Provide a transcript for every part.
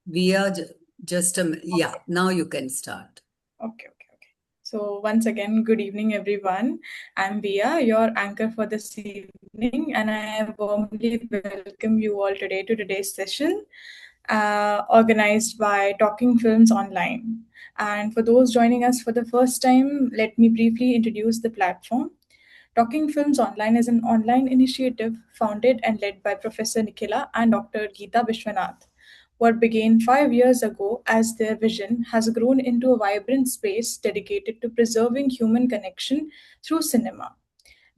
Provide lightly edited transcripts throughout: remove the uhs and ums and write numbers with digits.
We are just yeah, now you can start. Okay. So once again, good evening, everyone. I'm Via, your anchor for this evening, and I warmly welcome you all today to today's session, organized by Talking Films Online. And for those joining us for the first time, let me briefly introduce the platform. Talking Films Online is an online initiative founded and led by Professor Nikhila and Dr. Geeta Vishwanath. What began 5 years ago as their vision has grown into a vibrant space dedicated to preserving human connection through cinema.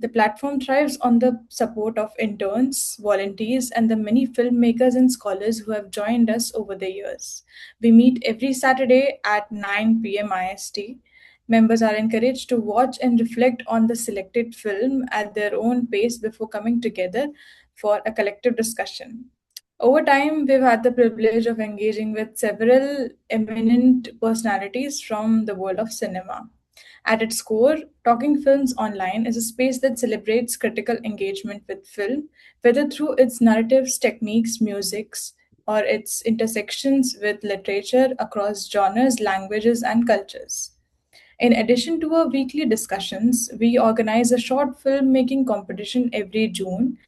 The platform thrives on the support of interns, volunteers, and the many filmmakers and scholars who have joined us over the years. We meet every Saturday at 9 p.m. IST. Members are encouraged to watch and reflect on the selected film at their own pace before coming together for a collective discussion. Over time, we've had the privilege of engaging with several eminent personalities from the world of cinema. At its core, Talking Films Online is a space that celebrates critical engagement with film, whether through its narratives, techniques, musics, or its intersections with literature across genres, languages, and cultures. In addition to our weekly discussions, we organize a short filmmaking competition every June,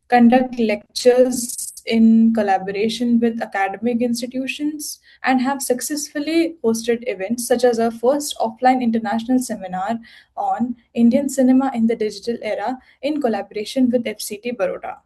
conduct lectures in collaboration with academic institutions, and have successfully hosted events such as our first offline international seminar on Indian cinema in the digital era in collaboration with FCT Baroda.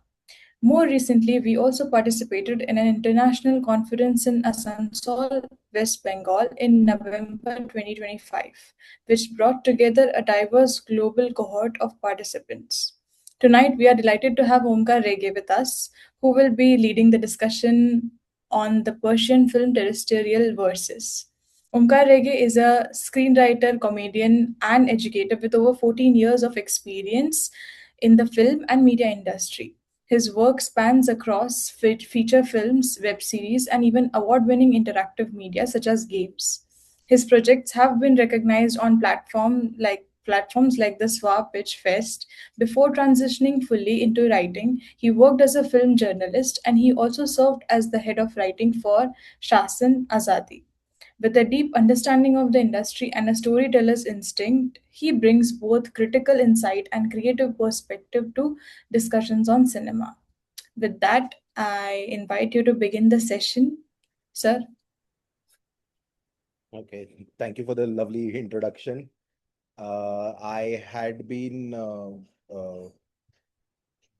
More recently, we also participated in an international conference in Asansol, West Bengal in November 2025, which brought together a diverse global cohort of participants. Tonight, we are delighted to have Omkar Rege with us, who will be leading the discussion on the Persian film Terrestrial Verses. Omkar Rege is a screenwriter, comedian, and educator with over 14 years of experience in the film and media industry. His work spans across feature films, web series, and even award winning interactive media such as games. His projects have been recognized on platforms like the SWA Pitch Fest. Before transitioning fully into writing, he worked as a film journalist and he also served as the head of writing for Shasan Azadi. With a deep understanding of the industry and a storyteller's instinct, he brings both critical insight and creative perspective to discussions on cinema. With that, I invite you to begin the session, sir. Okay, thank you for the lovely introduction. I had been,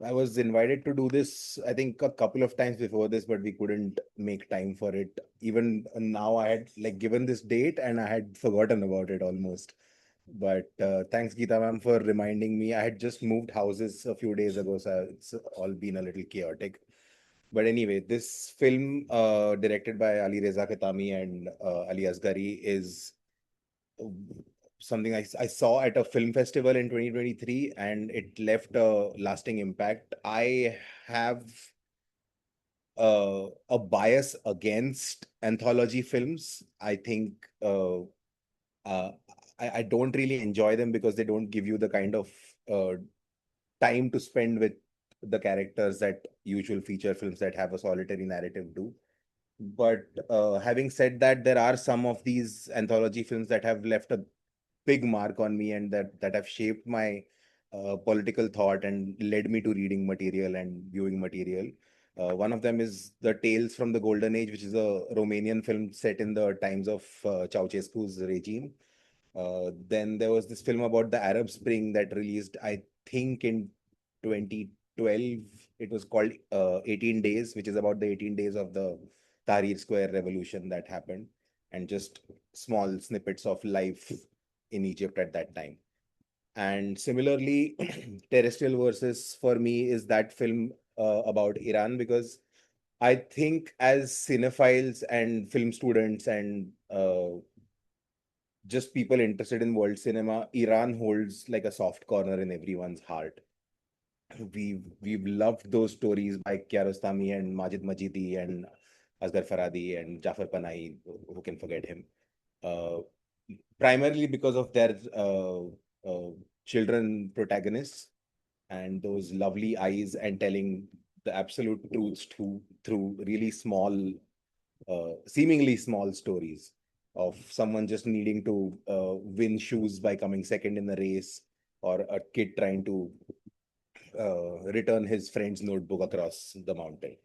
I was invited to do this, I think a couple of times before this, but we couldn't make time for it. Even now, I had like given this date and I had forgotten about it almost. But thanks, Geeta ma'am, for reminding me. I had just moved houses a few days ago, so it's all been a little chaotic. But anyway, this film, directed by Ali Reza Khatami and Ali Asgari, is something I saw at a film festival in 2023, and it left a lasting impact. I have a bias against anthology films. I think uh, I don't really enjoy them because they don't give you the kind of uh, time to spend with the characters that usual feature films that have a solitary narrative do. But having said that, there are some of these anthology films that have left a big mark on me and that have shaped my political thought and led me to reading material and viewing material. One of them is The Tales from the Golden Age, which is a Romanian film set in the times of Ceausescu's regime. Then there was this film about the Arab Spring that released, I think, in 2012. It was called 18 Days, which is about the 18 days of the Tahrir Square revolution that happened, and just small snippets of life in Egypt at that time. And similarly, Terrestrial Versus for me is that film about Iran, because I think as cinephiles and film students and just people interested in world cinema, Iran holds like a soft corner in everyone's heart. We've loved those stories by Kiarostami and Majid Majidi and Asghar Farhadi and Jafar Panahi, who can forget him? Uh, Primarily because of their uh, children protagonists and those lovely eyes and telling the absolute truths through really small seemingly small stories of someone just needing to win shoes by coming second in the race, or a kid trying to return his friend's notebook across the mountain.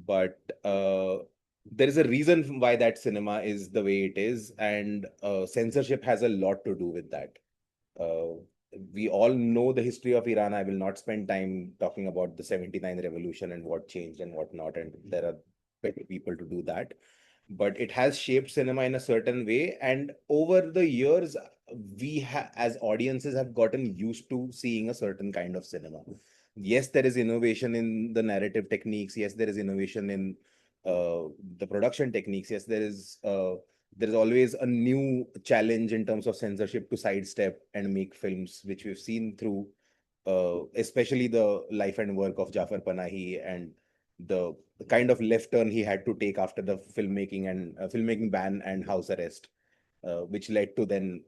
But there is a reason why that cinema is the way it is, and censorship has a lot to do with that. Uh, we all know the history of Iran. I will not spend time talking about the 79 revolution and what changed and what not, and there are better people to do that. But it has shaped cinema in a certain way, and over the years, as audiences have gotten used to seeing a certain kind of cinema. Yes, there is innovation in the narrative techniques. Yes, there is innovation in the production techniques. Yes, there is always a new challenge in terms of censorship to sidestep and make films, which we've seen through especially the life and work of Jafar Panahi, and the kind of left turn he had to take after the filmmaking ban and house arrest, which led to then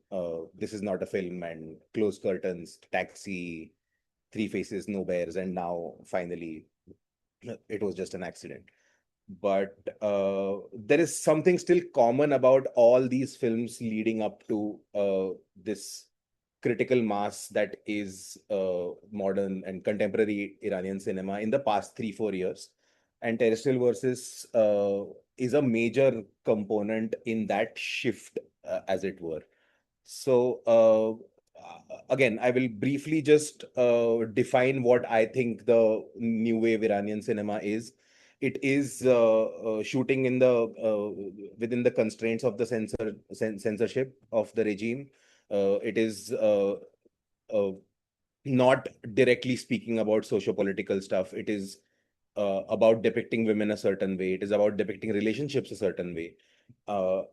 This Is Not a Film and Closed Curtains, Taxi, Three Faces, No Bears, and now finally It Was Just an Accident. But there is something still common about all these films leading up to this critical mass that is modern and contemporary Iranian cinema in the past 3-4 years. And Terrestrial versus is a major component in that shift, as it were. So, again, I will briefly just define what I think the new wave Iranian cinema is. It is shooting in the within the constraints of the censorship of the regime. It is not directly speaking about socio-political stuff. It is about depicting women a certain way. It is about depicting relationships a certain way.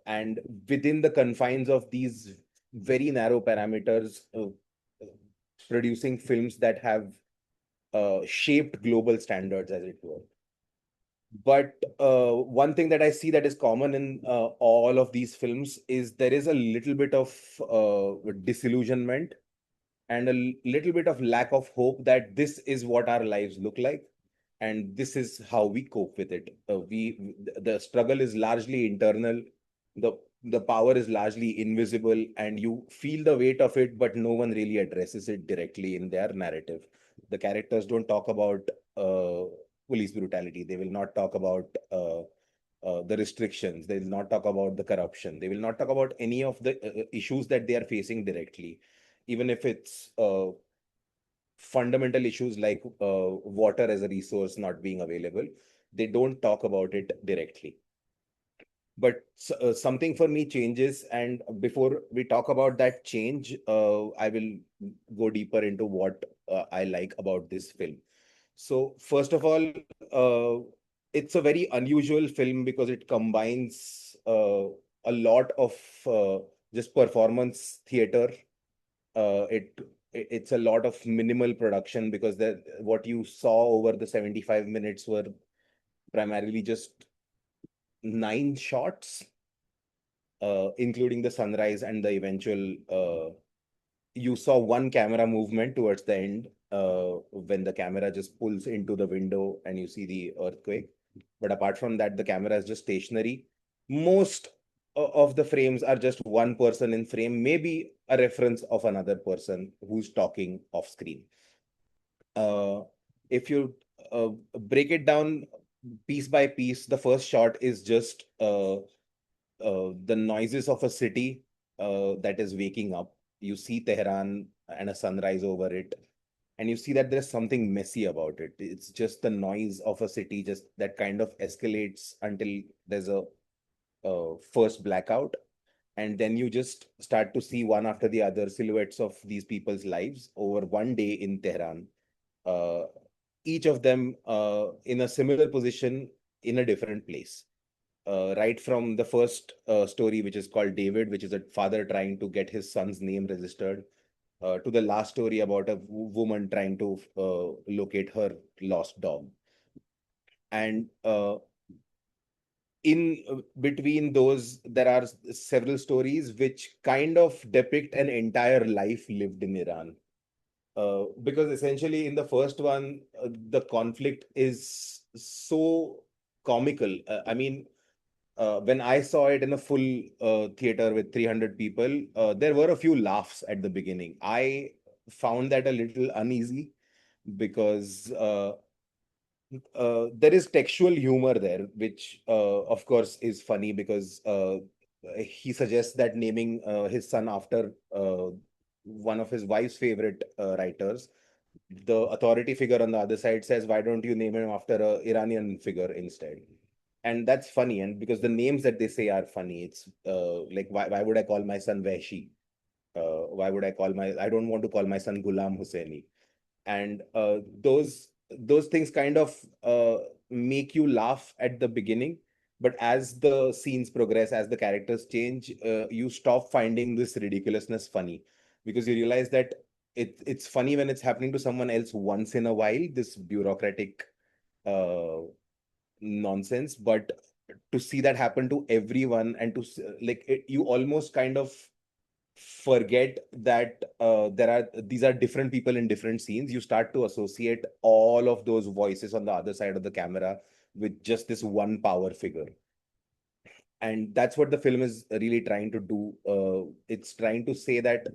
And within the confines of these very narrow parameters, producing films that have shaped global standards, as it were. But one thing that I see that is common in all of these films is there is a little bit of disillusionment and a little bit of lack of hope that this is what our lives look like, and this is how we cope with it. The struggle is largely internal. The power is largely invisible, and you feel the weight of it, but no one really addresses it directly in their narrative. The characters don't talk about uh, police brutality. They will not talk about the restrictions. They will not talk about the corruption. They will not talk about any of the issues that they are facing directly, even if it's fundamental issues like water as a resource not being available. They don't talk about it directly. But something for me changes, and before we talk about that change, I will go deeper into what I like about this film. So first of all, it's a very unusual film because it combines a lot of just performance theater. It's a lot of minimal production because what you saw over the 75 minutes were primarily just 9 shots, including the sunrise and the eventual. You saw one camera movement towards the end when the camera just pulls into the window and you see the earthquake. But apart from that, the camera is just stationary. Most of the frames are just one person in frame, maybe a reference of another person who's talking off screen. Uh, if you break it down piece by piece, the first shot is just the noises of a city that is waking up. You see Tehran and a sunrise over it, and you see that there's something messy about it. It's just the noise of a city, just that kind of escalates until there's a first blackout, and then you just start to see one after the other silhouettes of these people's lives over one day in Tehran. Uh, each of them in a similar position in a different place. Right from the first story, which is called David, which is a father trying to get his son's name registered, to the last story about a woman trying to locate her lost dog. And in between those, there are several stories which kind of depict an entire life lived in Iran. Because essentially, in the first one, the conflict is so comical. I mean, when I saw it in a full theater with 300 people, there were a few laughs at the beginning. I found that a little uneasy because there is textual humor there, which of course is funny because he suggests that naming his son after one of his wife's favorite writers, the authority figure on the other side says, why don't you name him after a Iranian figure instead? And that's funny, and because the names that they say are funny. It's like, why would I call my son Vaishi? Why would I don't want to call my son Ghulam Hussaini. And those things kind of make you laugh at the beginning, but as the scenes progress, as the characters change, you stop finding this ridiculousness funny, because you realize that it's funny when it's happening to someone else once in a while, this bureaucratic uh, nonsense. But to see that happen to everyone, and like you almost kind of forget that these are different people in different scenes. You start to associate all of those voices on the other side of the camera with just this one power figure. And that's what the film is really trying to do. It's trying to say that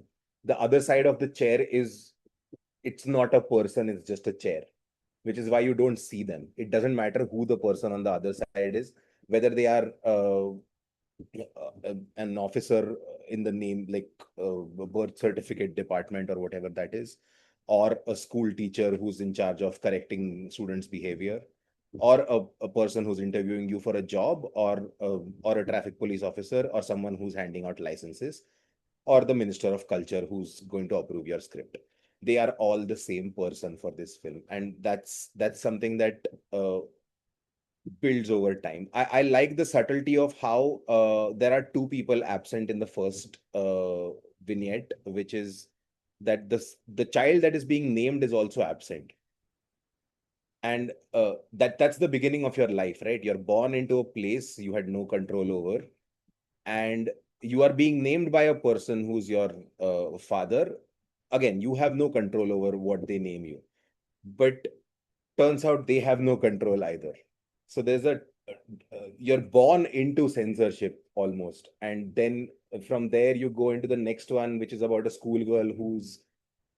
the other side of the chair is, it's not a person, it's just a chair, which is why you don't see them. It doesn't matter who the person on the other side is, whether they are an officer in the name, like birth certificate department or whatever that is, or a school teacher who's in charge of correcting students' behavior, or a person who's interviewing you for a job, or a traffic police officer, or someone who's handing out licenses, or the minister of culture who's going to approve your script. They are all the same person for this film, and that's something that builds over time. I like the subtlety of how there are two people absent in the first vignette, which is that the child that is being named is also absent. And that's the beginning of your life, right? You're born into a place you had no control over, and you are being named by a person who's your father. Again, you have no control over what they name you, but turns out they have no control either. So there's you're born into censorship almost, and then from there you go into the next one, which is about a schoolgirl who's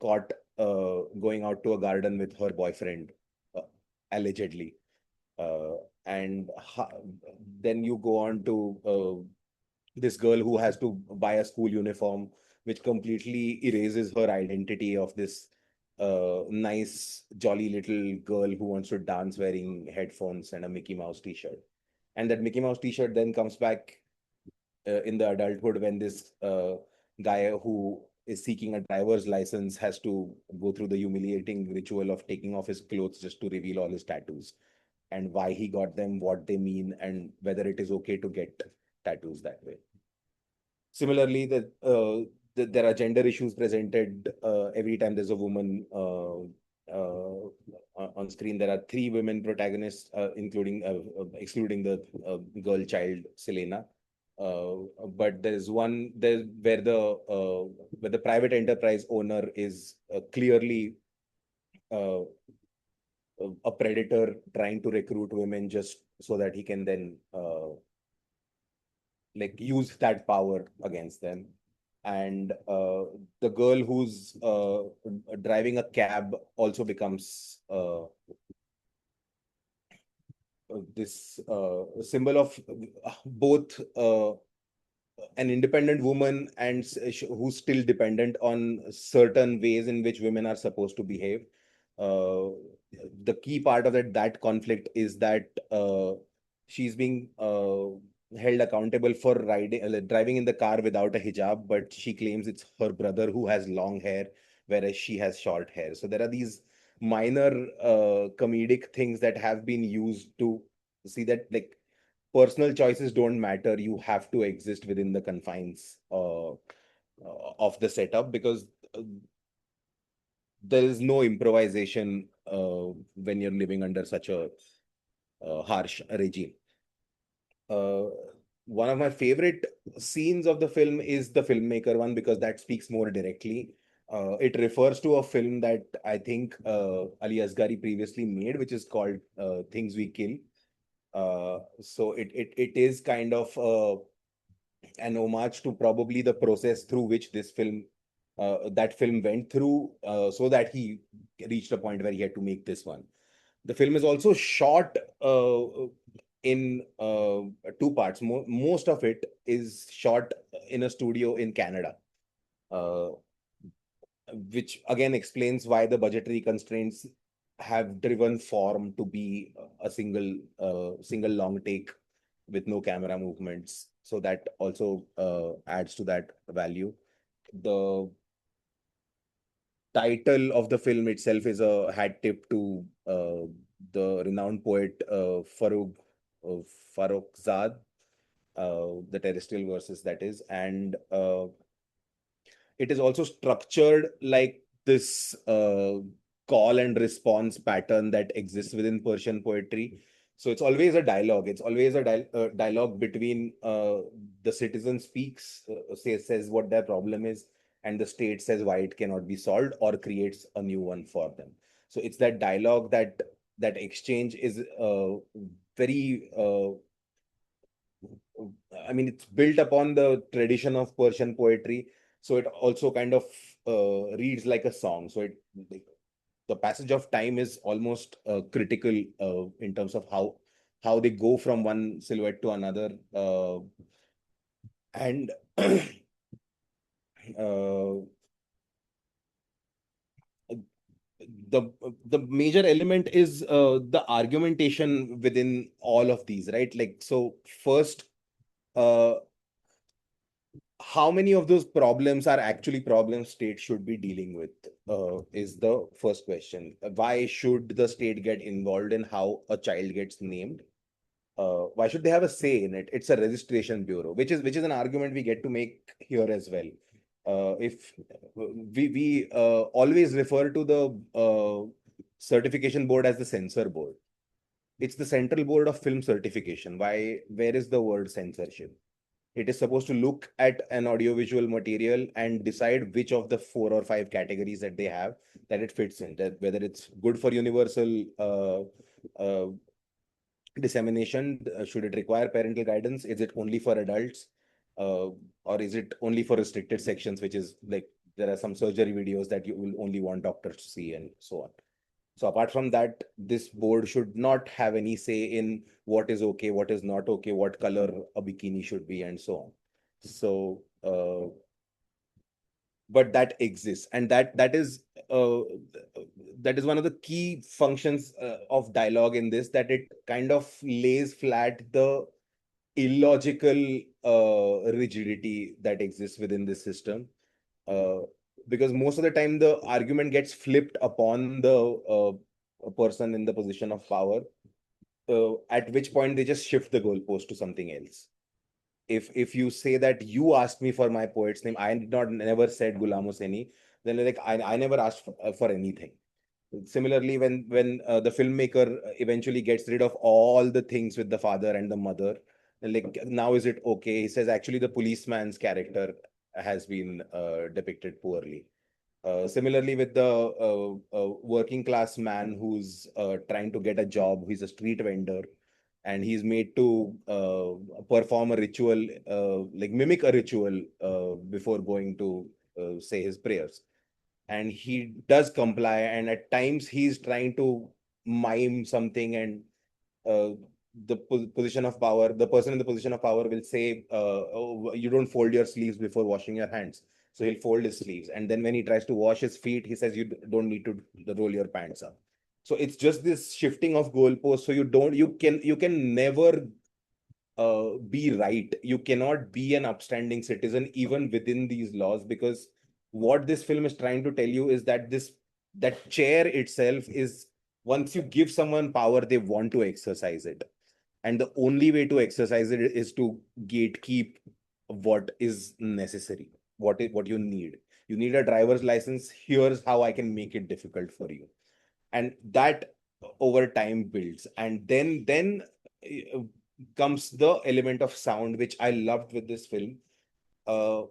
caught going out to a garden with her boyfriend, uh, allegedly. uh, and then you go on to this girl who has to buy a school uniform, which completely erases her identity of this nice, jolly little girl who wants to dance wearing headphones and a Mickey Mouse t-shirt. And that Mickey Mouse t-shirt then comes back in the adulthood, when this guy who is seeking a driver's license has to go through the humiliating ritual of taking off his clothes just to reveal all his tattoos, and why he got them, what they mean, and whether it is okay to get tattoos that way. Similarly, there are gender issues presented every time there's a woman on screen. There are three women protagonists, including excluding the girl child Selena. But there's one there where the private enterprise owner is clearly uh, a predator trying to recruit women just so that he can then like use that power against them. And the girl who's driving a cab also becomes this symbol of both an independent woman and who's still dependent on certain ways in which women are supposed to behave. Uh, the key part of that conflict is that she's being held accountable for driving in the car without a hijab, but she claims it's her brother who has long hair, whereas she has short hair. So there are these minor comedic things that have been used to see that, like, personal choices don't matter. You have to exist within the confines of the setup, because there is no improvisation when you're living under such a harsh regime. Uh, One of my favorite scenes of the film is the filmmaker one, because that speaks more directly. It refers to a film that I think Ali Asgari previously made, which is called Things We Kill. So it is kind of an homage to probably the process through which that film went through, so that he reached a point where he had to make this one. The film is also shot in two parts. Most of it is shot in a studio in Canada, uh, which again explains why the budgetary constraints have driven form to be a single long take with no camera movements. So that also adds to that value. The title of the film itself is a hat tip to the renowned poet uh, Farrokhzad, the Terrestrial verses, that is. And it is also structured like this call and response pattern that exists within Persian poetry. So it's always a dialogue. It's always a dialogue between the citizen speaks, says what their problem is, and the state says why it cannot be solved or creates a new one for them. So it's that dialogue, that exchange is very I mean, it's built upon the tradition of Persian poetry. So it also kind of reads like a song. So the passage of time is almost critical in terms of how they go from one silhouette to another. And the the major element is the argumentation within all of these, right? Like, so first, uh, how many of those problems are actually problems state should be dealing with, is the first question. Why should the state get involved in how a child gets named? Why should they have a say in it? It's a registration bureau, which is an argument we get to make here as well. If we always refer to the certification board as the censor board, it's the central board of film certification. Where is the word censorship? It is supposed to look at an audiovisual material and decide which of the 4 or 5 categories that they have that it fits in, that whether it's good for universal dissemination, should it require parental guidance, is it only for adults, uh, or is it only for restricted sections, which is like there are some surgery videos that you will only want doctors to see, and so on. So apart from that, this board should not have any say in what is okay, what is not okay, what color a bikini should be, and so on. So, but that exists, and uh, that is one of the key functions of dialogue in this, that it kind of lays flat the illogical rigidity that exists within this system. Uh, because most of the time the argument gets flipped upon the person in the position of power, at which point they just shift the goalpost to something else. If you say that you asked me for my poet's name, I did not never said Ghulam Hussaini, then like I never asked for anything. Similarly, when the filmmaker eventually gets rid of all the things with the father and the mother, like, now is it okay? He says actually the policeman's character has been depicted poorly. Similarly, with the working class man who's trying to get a job, he's a street vendor, and he's made to perform a ritual, like mimic a ritual before going to say his prayers. And he does comply, and at times he's trying to mime something, and uh, position of power, the person in the position of power will say, oh, you don't fold your sleeves before washing your hands. So he'll fold his sleeves, and then when he tries to wash his feet, he says you don't need to roll your pants up. So it's just this shifting of goalposts. So you can never be right. You cannot be an upstanding citizen even within these laws, because what this film is trying to tell you is that that chair itself is, once you give someone power, they want to exercise it, and the only way to exercise it is to gatekeep what is necessary, what you need. You need a driver's license, here's how I can make it difficult for you. And that over time builds, and then uh, comes the element of sound, which I loved with this film. uh,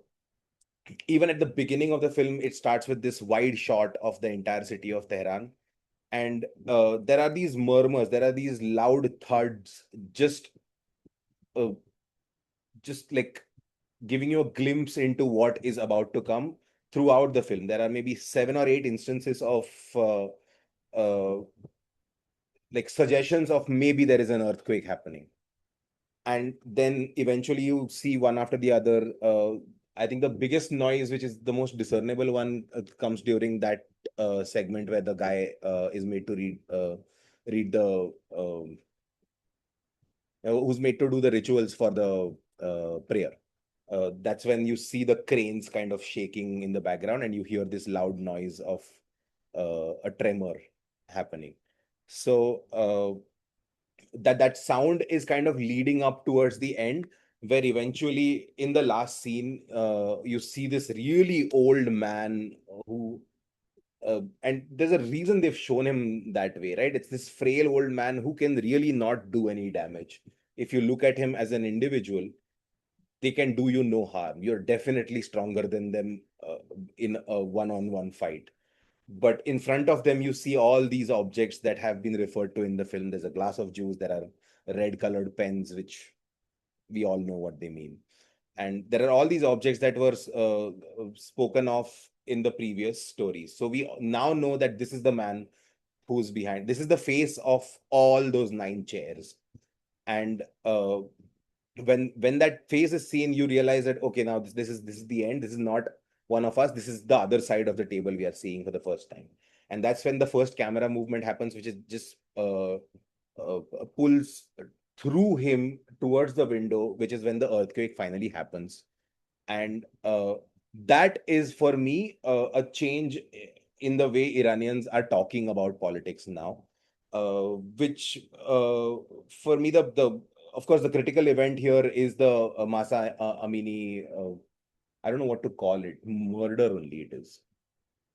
Even at the beginning of the film, it starts with this wide shot of the entire city of Tehran, And there are these murmurs, there are these loud thuds, uh, just like giving you a glimpse into what is about to come throughout the film. There are maybe 7 or 8 instances of uh, like suggestions of maybe there is an earthquake happening. And then eventually you see one after the other. I think the biggest noise, which is the most discernible one, comes during that segment where the guy is made to read the who's made to do the rituals for the prayer. That's when you see the cranes kind of shaking in the background, and you hear this loud noise of a tremor happening. So that sound is kind of leading up towards the end, where eventually in the last scene you see this really old man who and there's a reason they've shown him that way, right? It's this frail old man who can really not do any damage. If you look at him as an individual, they can do you no harm. You're definitely stronger than them in a one-on-one fight. But in front of them, you see all these objects that have been referred to in the film. There's a glass of juice, there are red colored pens, which we all know what they mean. And there are all these objects that were spoken of in the previous stories. So we now know that this is the man who's behind. This is the face of all those 9 chairs. And when that face is seen, you realize that okay, now this is the end. This is not one of us. This is the other side of the table we are seeing for the first time. And that's when the first camera movement happens, which is just pulls through him towards the window, which is when the earthquake finally happens. And that is for me a change in the way Iranians are talking about politics now, which for me the of course the critical event here is the Masa Amini. I don't know what to call it. Murder only it is.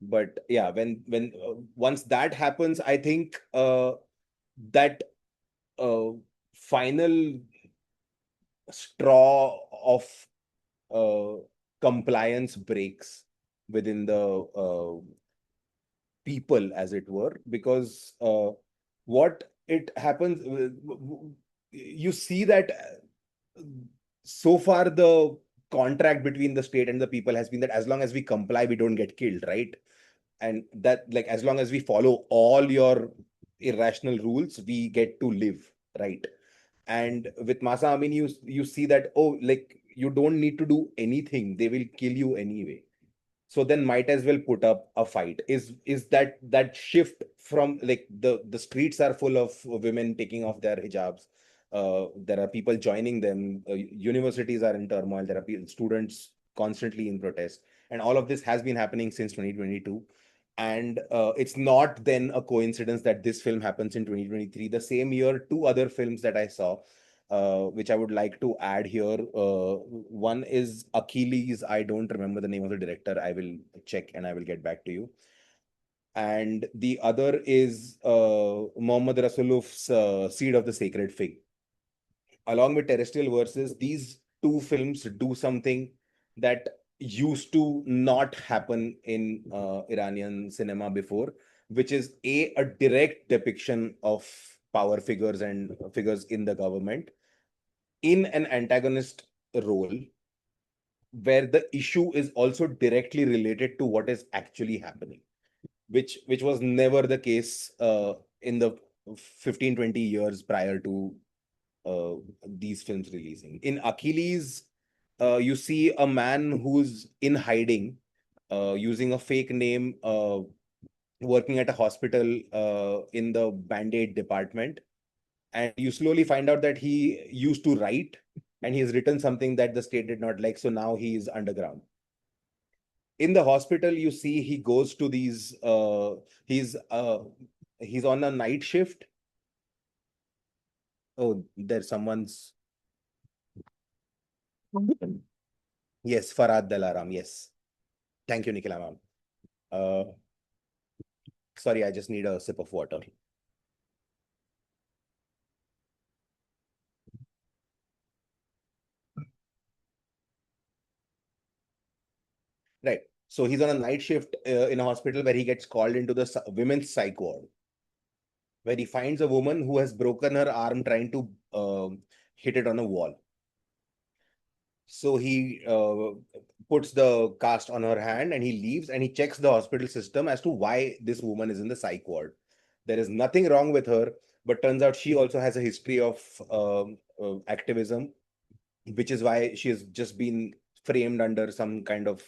But yeah, when once that happens, I think that uh, final straw of uh, compliance breaks within the people, as it were, because what it happens, you see that so far the contract between the state and the people has been that as long as we comply, we don't get killed, right? And that, like, as long as we follow all your irrational rules, we get to live, right? And with Masa Amin, you see that, oh, like, you don't need to do anything, they will kill you anyway, so then might as well put up a fight. Is that shift from, like, the streets are full of women taking off their hijabs, there are people joining them, universities are in turmoil, there are students constantly in protest, and all of this has been happening since 2022. And it's not then a coincidence that this film happens in 2023, the same year two other films that I saw, which I would like to add here. One is Achilles. I don't remember the name of the director. I will check and I will get back to you. And the other is Muhammad Rasuluff's Seed of the Sacred Fig. Along with Terrestrial Verses, these two films do something that used to not happen in Iranian cinema before, which is a direct depiction of power figures and figures in the government in an antagonist role, where the issue is also directly related to what is actually happening, which was never the case in the 15-20 years prior to uh, these films releasing. In Achilles, you see a man who's in hiding, using a fake name, working at a hospital in the band-aid department, and you slowly find out that he used to write, and he has written something that the state did not like, so now he is underground. In the hospital, you see he goes to these he's on a night shift. Oh, there's someone's. Yes, Farad Dalaram, yes. Thank you, Nikhil ma'am. uh Sorry, I just need a sip of water. Right. So he's on a night shift in a hospital where he gets called into the women's psych ward. where he finds a woman who has broken her arm trying to hit it on a wall. So he puts the cast on her hand and he leaves, and he checks the hospital system as to why this woman is in the psych ward. There is nothing wrong with her, but turns out she also has a history of activism, which is why she has just been framed under some kind of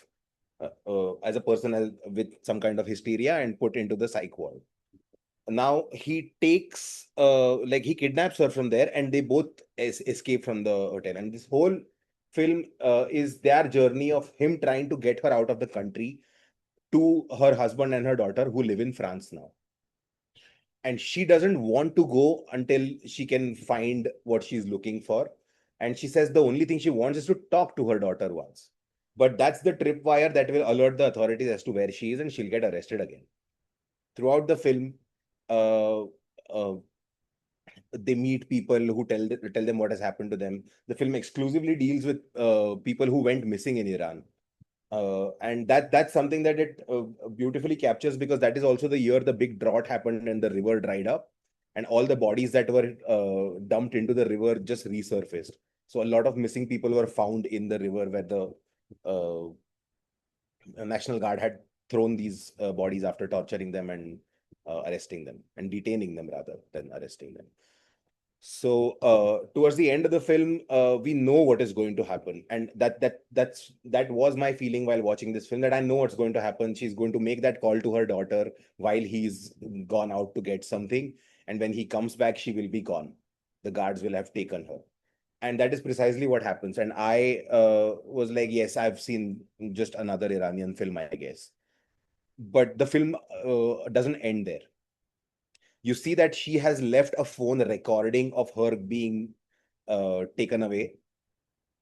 as a person with some kind of hysteria and put into the psych ward. Now he takes like he kidnaps her from there, and they both escape from the hotel. And this whole film is their journey of him trying to get her out of the country to her husband and her daughter, who live in France now. And she doesn't want to go until she can find what she's looking for. And she says the only thing she wants is to talk to her daughter once. But that's the tripwire that will alert the authorities as to where she is, and she'll get arrested again. Throughout the film, uh, uh, they meet people who tell them what has happened to them. The film exclusively deals with people who went missing in Iran. And that's something that it beautifully captures, because that is also the year the big drought happened and the river dried up, and all the bodies that were dumped into the river just resurfaced. So a lot of missing people were found in the river where the National Guard had thrown these bodies after torturing them and arresting them, and detaining them rather than arresting them. So towards the end of the film, we know what is going to happen, and that was my feeling while watching this film, that I know what's going to happen. She's going to make that call to her daughter while he's gone out to get something, and when he comes back, she will be gone. The guards will have taken her, and that is precisely what happens. And I was like, yes, I've seen just another Iranian film, I guess. But the film doesn't end there. You see that she has left a phone recording of her being taken away.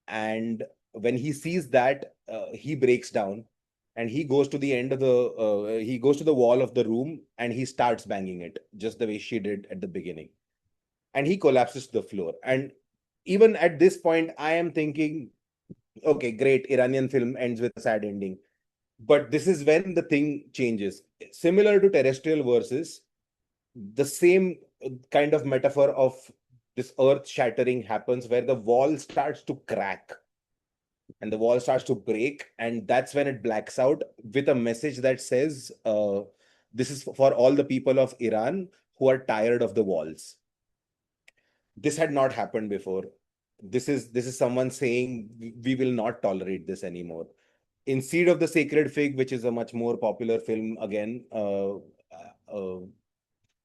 And when he sees that, he breaks down, and he goes to the end of he goes to the wall of the room, and he starts banging it just the way she did at the beginning. And he collapses to the floor. And even at this point, I am thinking, okay, great, Iranian film ends with a sad ending. But this is when the thing changes. Similar to Terrestrial Versus, the same kind of metaphor of this earth shattering happens, where the wall starts to crack and the wall starts to break, and that's when it blacks out with a message that says, this is for all the people of Iran who are tired of the walls. This had not happened before. This is someone saying, we will not tolerate this anymore. In Seed of the Sacred Fig, which is a much more popular film again,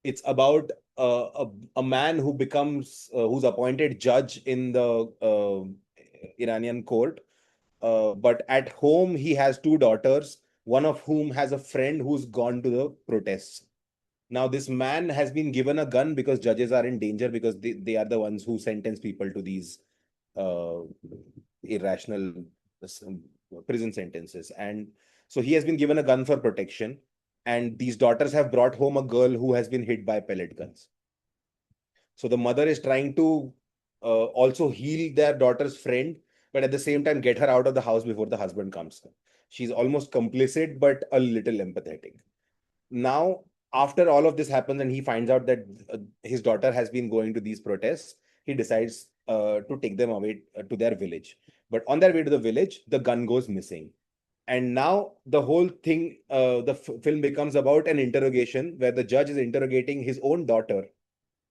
it's about a man who becomes who's appointed judge in the Iranian court. But at home, he has two daughters, one of whom has a friend who's gone to the protests. Now, this man has been given a gun because judges are in danger, because they are the ones who sentence people to these uh, irrational prison sentences. And so he has been given a gun for protection. And these daughters have brought home a girl who has been hit by pellet guns. So the mother is trying to also heal their daughter's friend, but at the same time get her out of the house before the husband comes. She's almost complicit, but a little empathetic. Now, after all of this happens and he finds out that his daughter has been going to these protests, he decides to take them away to their village. But on their way to the village, the gun goes missing. And now the whole thing, the film becomes about an interrogation where the judge is interrogating his own daughter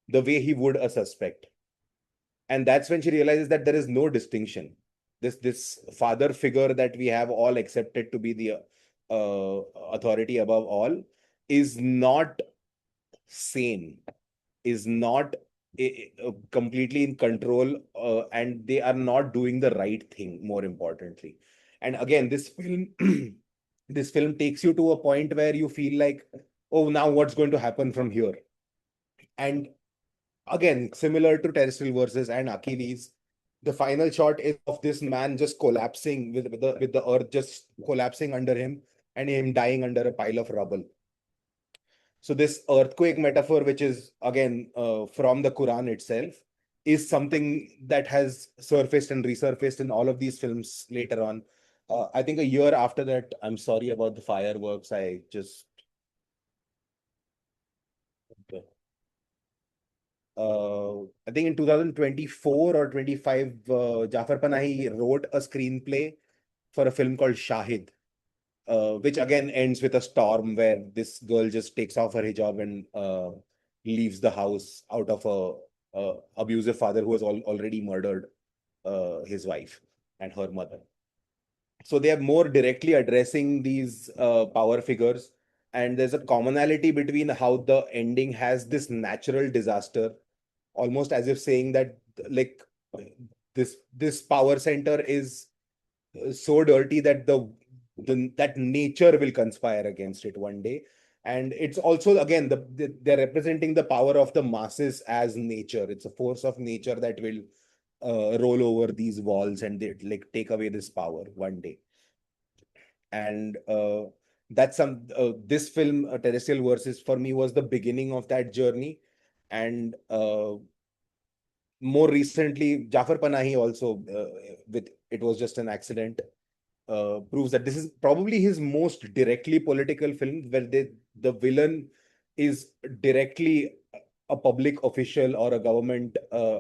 the way he would a suspect. And that's when she realizes that there is no distinction. This father figure that we have all accepted to be the authority above all is not sane, is not completely in control, and they are not doing the right thing, more importantly. And again, this film this film takes you to a point where you feel like, oh, now what's going to happen from here? And again, similar to Terrestrial Versus and Achilles, the final shot is of this man just collapsing with the earth just collapsing under him, and him dying under a pile of rubble. So this earthquake metaphor, which is again from the Quran itself, is something that has surfaced and resurfaced in all of these films later on. I think a year after that, I'm sorry about the fireworks. I just I think in 2024 or 25, Jafar Panahi wrote a screenplay for a film called Shahid, which again ends with a storm where this girl just takes off her hijab and leaves the house out of a abusive father who has already murdered his wife and her mother. So they are more directly addressing these power figures, and there's a commonality between how the ending has this natural disaster, almost as if saying that like this power center is so dirty that that nature will conspire against it one day. And it's also again they're representing the power of the masses as nature. It's a force of nature that will roll over these walls and they like take away this power one day. And that's some this film Terrestrial Versus for me was the beginning of that journey. And more recently Jafar Panahi also with It Was Just an Accident proves that this is probably his most directly political film, where the villain is directly a public official or a government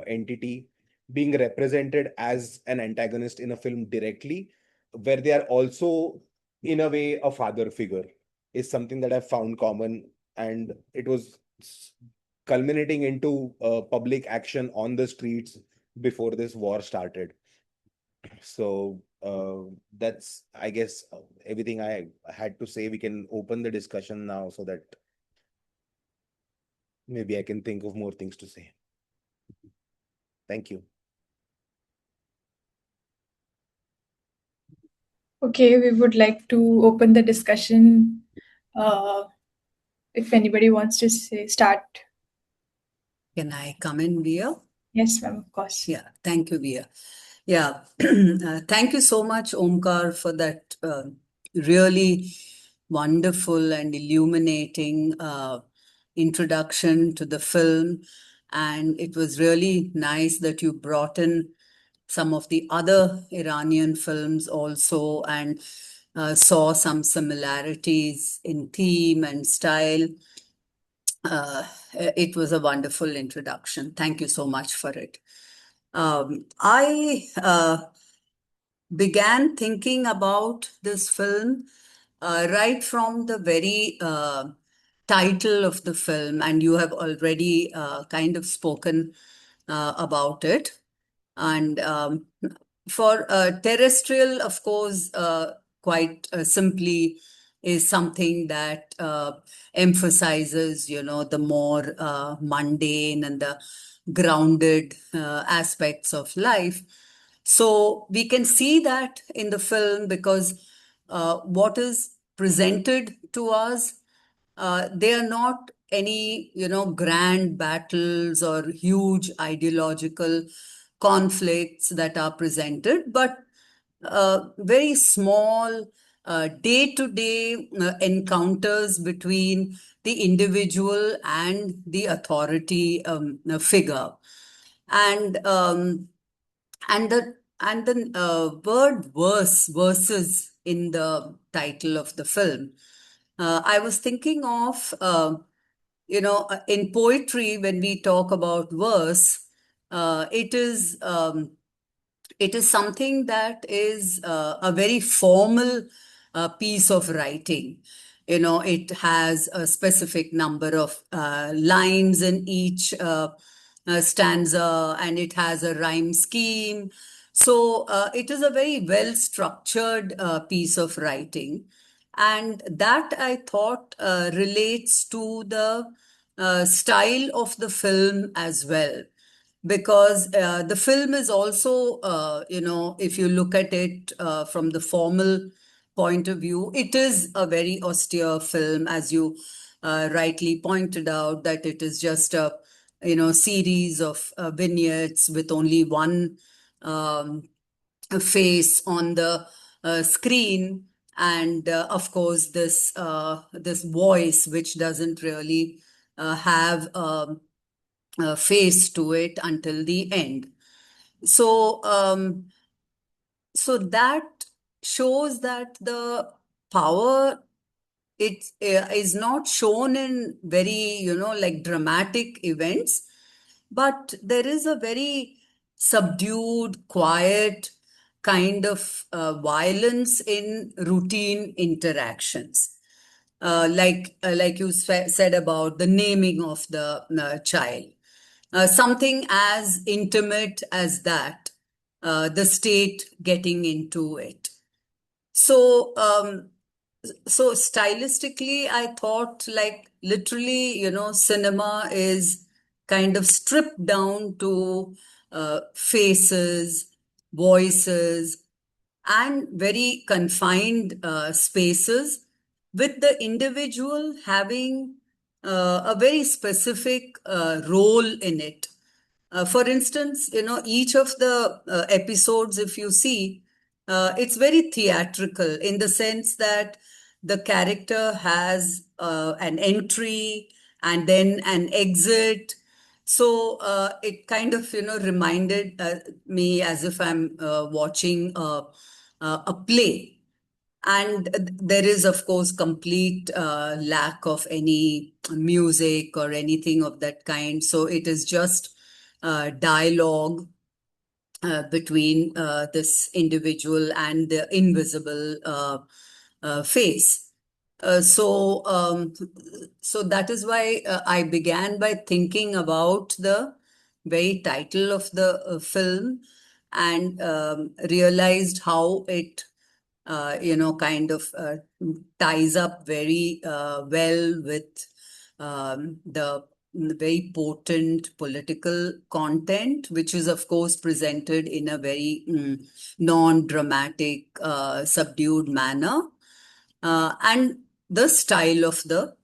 entity being represented as an antagonist in a film directly, where they are also in a way a father figure, is something that I've found common. And it was culminating into public action on the streets before this war started. So that's, I guess, everything I had to say. We can open the discussion now so that maybe I can think of more things to say. Thank you. Okay, we would like to open the discussion. If anybody wants to start. Can I come in, Via? Yes, ma'am, of course. Yeah, thank you, Via. Yeah, thank you so much, Omkar, for that really wonderful and illuminating introduction to the film. And it was really nice that you brought in some of the other Iranian films also and saw some similarities in theme and style. It was a wonderful introduction. Thank you so much for it. I began thinking about this film right from the very title of the film, and you have already kind of spoken about it. And for Terrestrial, of course, quite simply is something that emphasizes, the more mundane and the grounded aspects of life. So we can see that in the film because what is presented to us, they are not any, grand battles or huge ideological conflicts that are presented, but very small day-to-day encounters between the individual and the authority figure. And the word verses in the title of the film. I was thinking of, in poetry, when we talk about verse, it is something that is a very formal piece of writing. It has a specific number of lines in each stanza, and it has a rhyme scheme. So it is a very well structured piece of writing. And that, I thought, relates to the style of the film as well, because the film is also, if you look at it from the formal point of view, it is a very austere film, as you rightly pointed out, that it is just a, series of vignettes with only one face on the screen. And of course, this voice, which doesn't really have face to it until the end. So, so that shows that the power, it is not shown in very, like dramatic events, but there is a very subdued, quiet kind of violence in routine interactions. Like you said about the naming of the child, something as intimate as that, the state getting into it. So, so stylistically, I thought like literally, cinema is kind of stripped down to faces, voices, and very confined spaces, with the individual having a very specific role in it. For instance, each of the episodes, if you see, it's very theatrical in the sense that the character has an entry and then an exit. So it kind of, reminded me as if I'm watching a play. And there is, of course, complete lack of any music or anything of that kind. So it is just dialogue between this individual and the invisible face. So that is why I began by thinking about the very title of the film, and realized how it kind of ties up very well with the very potent political content, which is, of course, presented in a very non-dramatic, subdued manner, and the style of the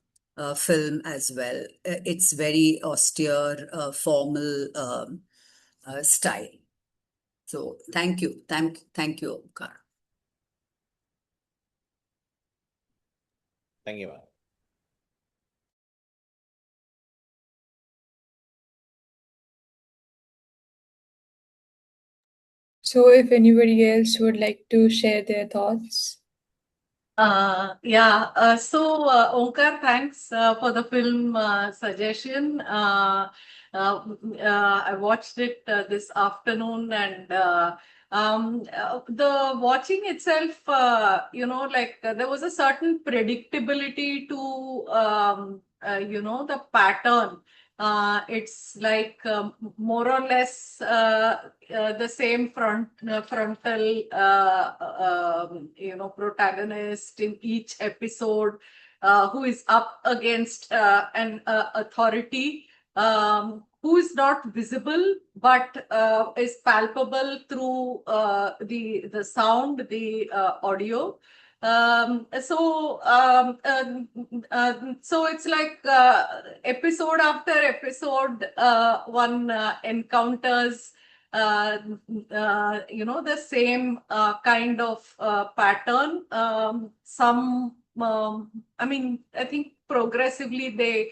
film as well. It's very austere, formal style. So thank you. Thank you, Omkar. Thank you, ma'am. So if anybody else would like to share their thoughts. Omkar, thanks for the film suggestion. I watched it this afternoon, and the watching itself, there was a certain predictability to, the pattern. It's like more or less the same frontal, protagonist in each episode, who is up against an authority, who is not visible but is palpable through the sound, the audio. So it's like episode after episode, one encounters the same kind of pattern. I think progressively they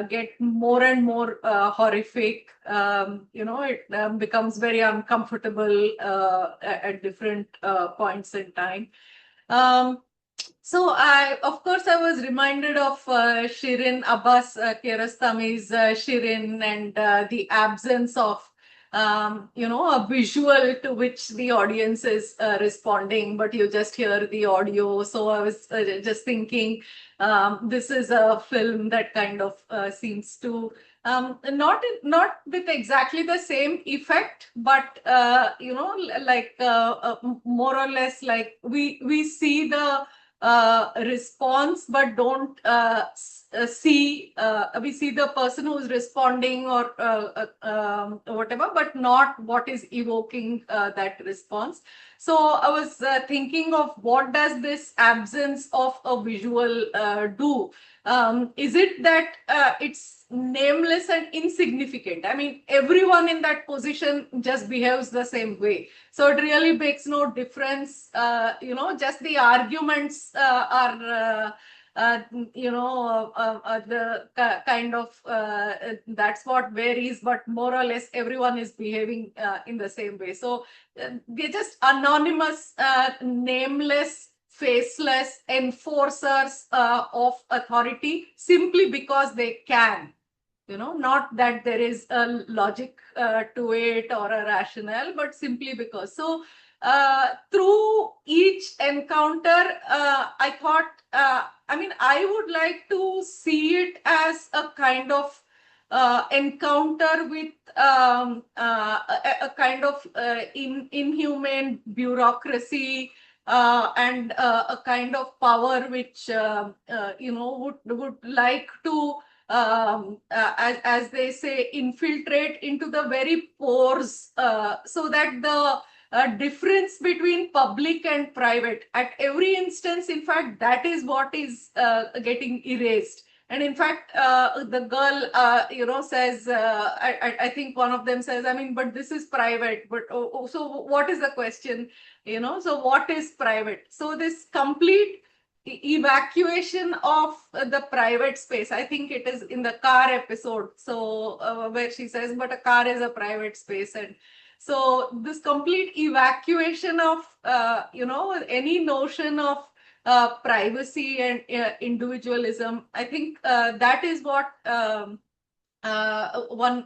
get more and more horrific. It becomes very uncomfortable at different points in time. So of course, I was reminded of Shirin Abbas Kiarostami's Shirin, and the absence of a visual to which the audience is responding, but you just hear the audio. So I was just thinking, this is a film that kind of seems to not with exactly the same effect, but more or less like we see the response, but don't see we see the person who is responding or whatever, but not what is evoking that response. So I was thinking of what does this absence of a visual do? Is it that it's nameless and insignificant? I mean, everyone in that position just behaves the same way. So it really makes no difference. Just the arguments are the kind of that's what varies, but more or less everyone is behaving in the same way. So they're just anonymous, nameless, faceless enforcers of authority simply because they can. not that there is a logic to it or a rationale, but simply because. So through each encounter, I thought, I would like to see it as a kind of encounter with a kind of inhuman bureaucracy and a kind of power which would like to as they say, infiltrate into the very pores, so that the difference between public and private at every instance, in fact, that is what is getting erased. And in fact, the girl, says, I think one of them says, but this is private. But so what is the question? So what is private? So this complete evacuation of the private space. I think it is in the car episode. So where she says, but a car is a private space. And so this complete evacuation of, any notion of privacy and individualism. I think that is what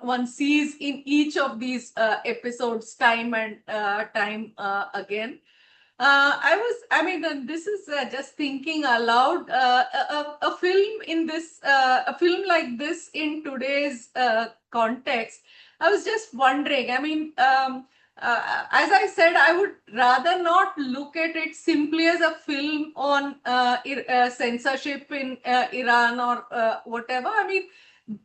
one sees in each of these episodes time and time again. And this is just thinking aloud. A film in this, a film like this in today's context. I was just wondering. As I said, I would rather not look at it simply as a film on censorship in Iran or whatever.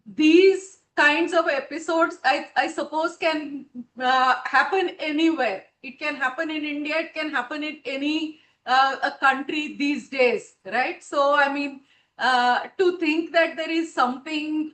These kinds of episodes, I suppose, can happen anywhere. It can happen in India. It can happen in any a country these days, right? So, to think that there is something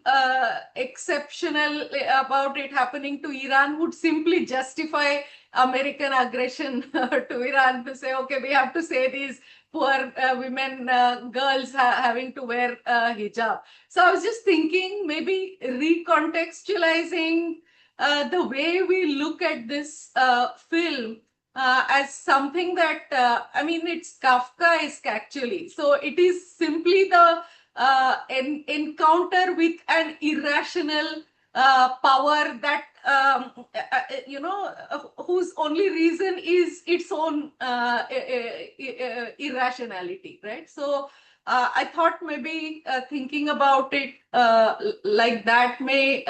exceptional about it happening to Iran would simply justify American aggression to Iran, to say, okay, we have to say these poor women, girls having to wear hijab. So I was just thinking, maybe recontextualizing the way we look at this film as something that, it's Kafkaesque actually. So it is simply the encounter with an irrational power that, whose only reason is its own irrationality, right? So I thought maybe thinking about it like that may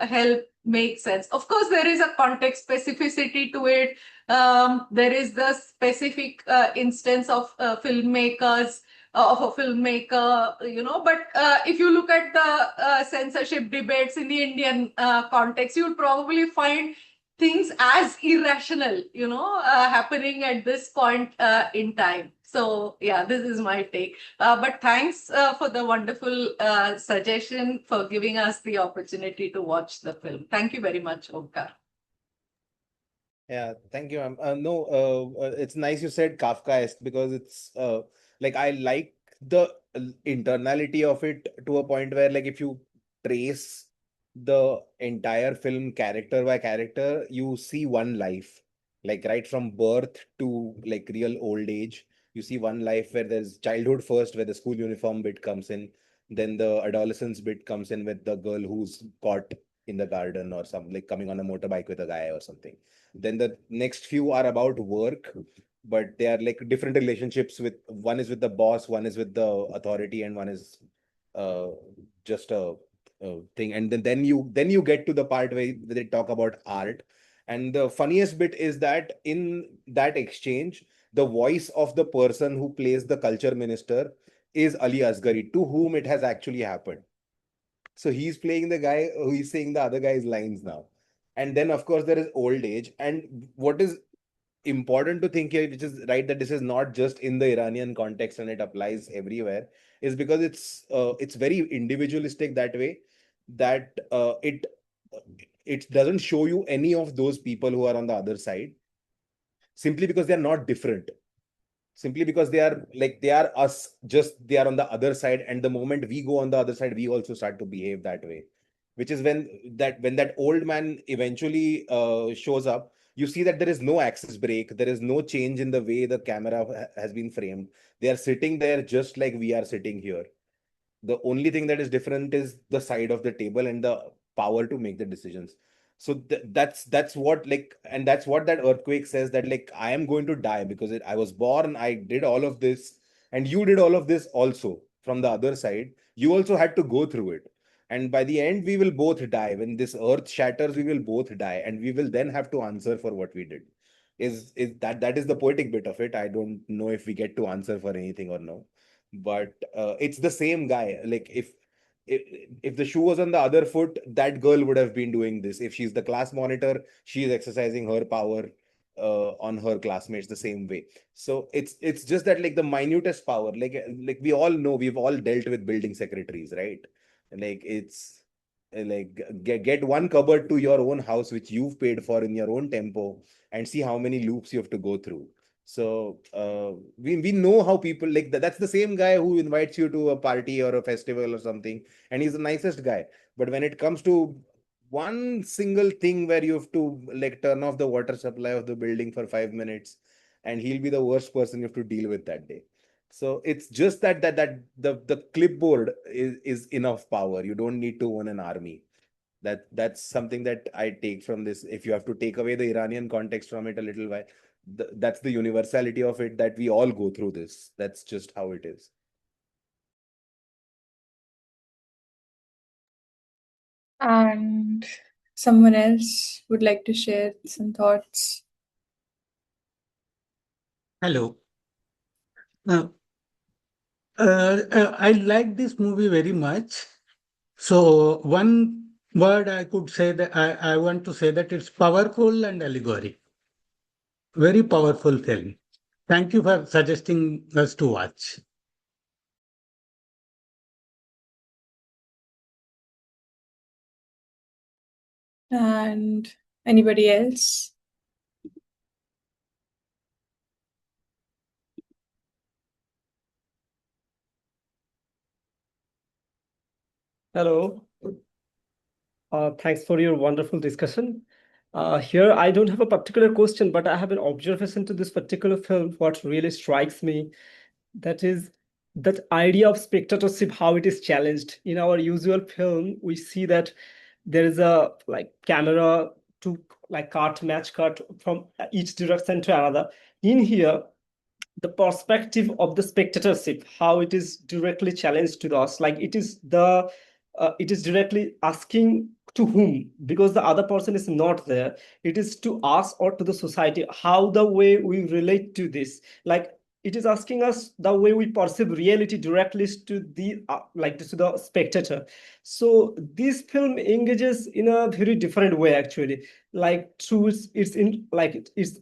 help make sense. Of course, there is a context specificity to it. There is the specific instance of filmmakers, of a filmmaker, but if you look at the censorship debates in the Indian context, you'll probably find things as irrational, happening at this point in time. So yeah, this is my take. But thanks for the wonderful suggestion, for giving us the opportunity to watch the film. Thank you very much, Omkar. Yeah, thank you, ma'am. No, it's nice you said Kafkaesque, because it's like I like the internality of it to a point where, like, if you trace the entire film character by character, you see one life, like right from birth to like real old age. You see one life where there's childhood first, where the school uniform bit comes in, then the adolescence bit comes in with the girl who's caught in the garden or something, like coming on a motorbike with a guy or something. Then the next few are about work, but they are like different relationships. With one is with the boss, one is with the authority, and one is uh, just a thing. And then you get to the part where they talk about art. And the funniest bit is that in that exchange, the voice of the person who plays the culture minister is Ali Asgari, to whom it has actually happened. So he's playing the guy who is saying the other guy's lines now. And then, of course, there is old age. And what is important to think here, which is right, that this is not just in the Iranian context and it applies everywhere, is because it's very individualistic that way, that it doesn't show you any of those people who are on the other side, simply because they're not different, simply because they are us, just they are on the other side. And the moment we go on the other side, we also start to behave that way, which is when that old man eventually shows up. You see that there is no axis break, there is no change in the way the camera has been framed. They are sitting there just like we are sitting here. The only thing that is different is the side of the table and the power to make the decisions. So that's what, like, and that's what that earthquake says, that like I am going to die because I was born, I did all of this, and you did all of this also from the other side. You also had to go through it, and by the end we will both die. When this earth shatters, we will both die, and we will then have to answer for what we did. Is that is the poetic bit of it. I don't know if we get to answer for anything or no, but it's the same guy. Like if the shoe was on the other foot, that girl would have been doing this. If she's the class monitor, she is exercising her power on her classmates the same way. So it's just that, like, the minutest power, like we all know, we've all dealt with building secretaries, right? Like it's like get one cupboard to your own house which you've paid for in your own tempo, and see how many loops you have to go through. So we know how people, like that's the same guy who invites you to a party or a festival or something, and he's the nicest guy. But when it comes to one single thing where you have to like turn off the water supply of the building for 5 minutes, and he'll be the worst person you have to deal with that day. So it's just that the clipboard is enough power. You don't need to own an army. That's something that I take from this. If you have to take away the Iranian context from it a little while, that's the universality of it, that we all go through this. That's just how it is. And someone else would like to share some thoughts. Hello. Uh, I like this movie very much. So one word I could say, that I want to say that it's powerful and allegory. Very powerful film. Thank you for suggesting us to watch. And anybody else? Hello. Thanks for your wonderful discussion. Here, I don't have a particular question, but I have an observation to this particular film. What really strikes me, that is that idea of spectatorship, how it is challenged. In our usual film, we see that there is a like camera to like cut, match cut from each direction to another. In here, the perspective of the spectatorship, how it is directly challenged to us, like it is directly asking to whom, because the other person is not there. It is to us or to the society, how the way we relate to this, like it is asking us the way we perceive reality directly to the like to the spectator. So this film engages in a very different way actually, like through its in like its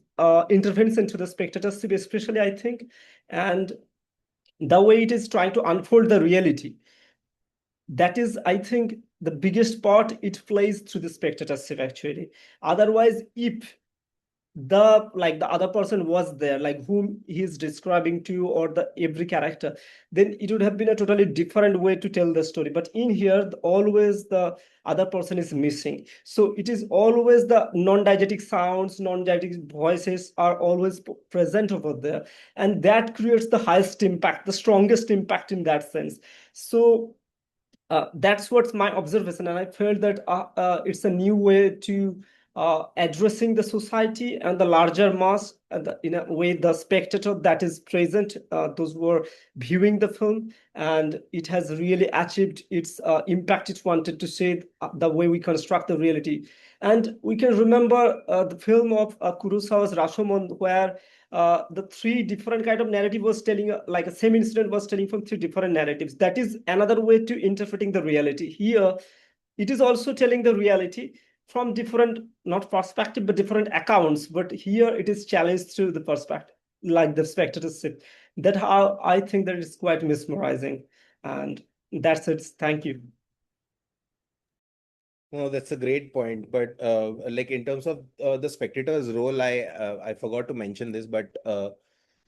intervention into the spectatorship especially, I think, and the way it is trying to unfold the reality. That is, I think, the biggest part it plays through the spectatorship actually. Otherwise, if the other person was there, like whom he is describing to, or the every character, then it would have been a totally different way to tell the story. But in here, always the other person is missing, so it is always the non-diegetic sounds, non-diegetic voices are always present over there, and that creates the highest impact, the strongest impact in that sense. So that's what's my observation, and I felt that it's a new way to addressing the society and the larger mass, in a way the spectator that is present, those who are viewing the film, and it has really achieved its impact it wanted to say, the way we construct the reality. And we can remember the film of Kurosawa's Rashomon, where the three different kind of narrative was telling, like a same incident was telling from three different narratives. That is another way to interpreting the reality. Here it is also telling the reality from different, not perspective, but different accounts, but here it is challenged through the perspective, like the spectatorship. That how I think that is quite mesmerizing. And that's it. Thank you. No, that's a great point. But like in terms of the spectator's role, I forgot to mention this, but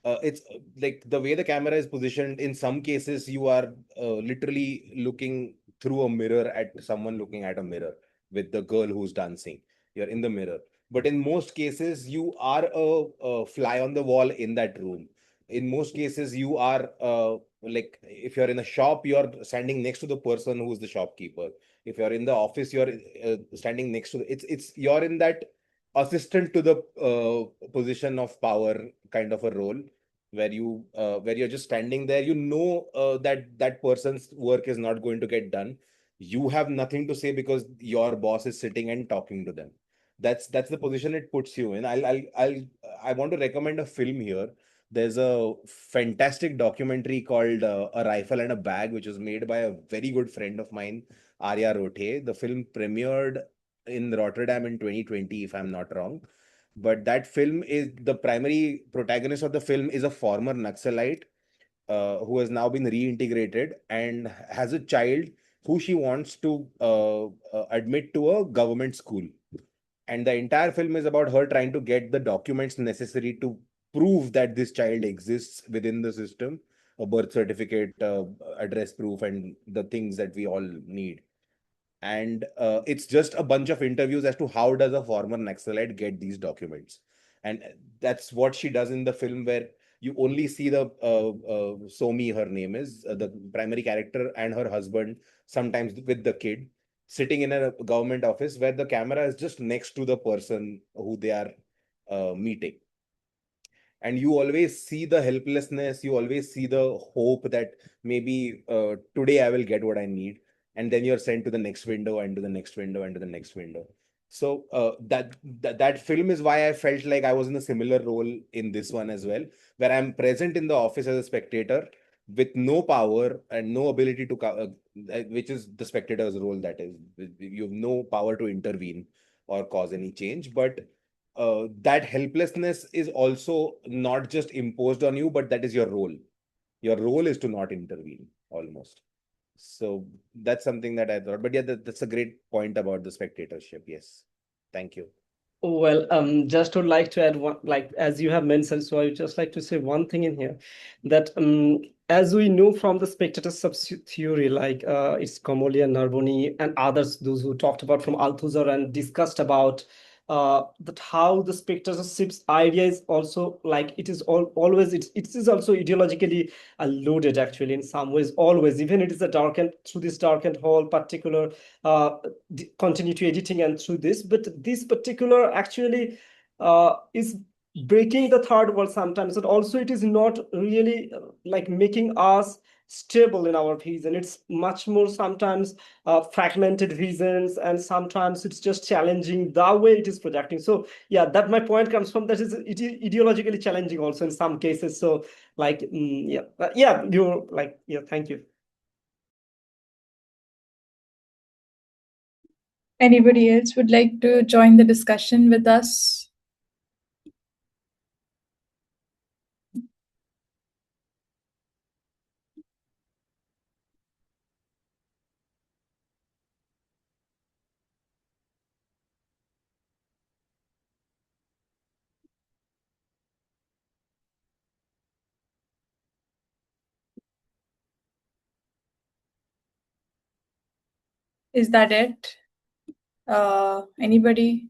it's like the way the camera is positioned. In some cases, you are literally looking through a mirror at someone looking at a mirror with the girl who's dancing. You're in the mirror. But in most cases, you are a fly on the wall in that room. in most cases you are like if you're in a shop, you're standing next to the person who's the shopkeeper. If you're in the office, you're standing next to it's you're in that assistant to the position of power kind of a role, where you're just standing there. You know that that person's work is not going to get done. You have nothing to say because your boss is sitting and talking to them. That's the position it puts you in. I want to recommend a film here. There's a fantastic documentary called A Rifle and a Bag, which was made by a very good friend of mine, Arya Rothe. The film premiered in Rotterdam in 2020, if I'm not wrong. But that film is the primary protagonist of the film is a former Naxalite who has now been reintegrated and has a child who she wants to admit to a government school. And the entire film is about her trying to get the documents necessary to prove that this child exists within the system, a birth certificate, address proof, and the things that we all need. And it's just a bunch of interviews as to how does a former Naxalite get these documents. And that's what she does in the film, where you only see the Somi, her name is the primary character, and her husband, sometimes with the kid, sitting in a government office where the camera is just next to the person who they are meeting. And you always see the helplessness, you always see the hope that maybe today I will get what I need. And then you're sent to the next window and to the next window and to the next window. So that film is why I felt like I was in a similar role in this one as well, where I'm present in the office as a spectator with no power and no ability to which is the spectator's role. That is, you have no power to intervene or cause any change. But that helplessness is also not just imposed on you, but that is your role. Your role is to not intervene, almost. So that's something that I thought. But yeah, that's a great point about the spectatorship. Yes. Thank you. Well, just would like to add one, like as you have mentioned, so I would just like to say one thing in here, that as we know from the spectator theory, like it's Comolli and Narboni and others, those who talked about from Althusser and discussed about that how the spectatorship's idea is also like it is always it is also ideologically loaded actually in some ways, always, even it is a darkened through this darkened hall particular continue to editing and through this, but this particular actually is breaking the third wall sometimes, and also it is not really like making us stable in our vision. It's much more sometimes fragmented visions, and sometimes it's just challenging the way it is projecting. So yeah, that my point comes from, that is it is ideologically challenging also in some cases. So like yeah, you're like, yeah, thank you. Anybody else would like to join the discussion with us? Is that it? Anybody?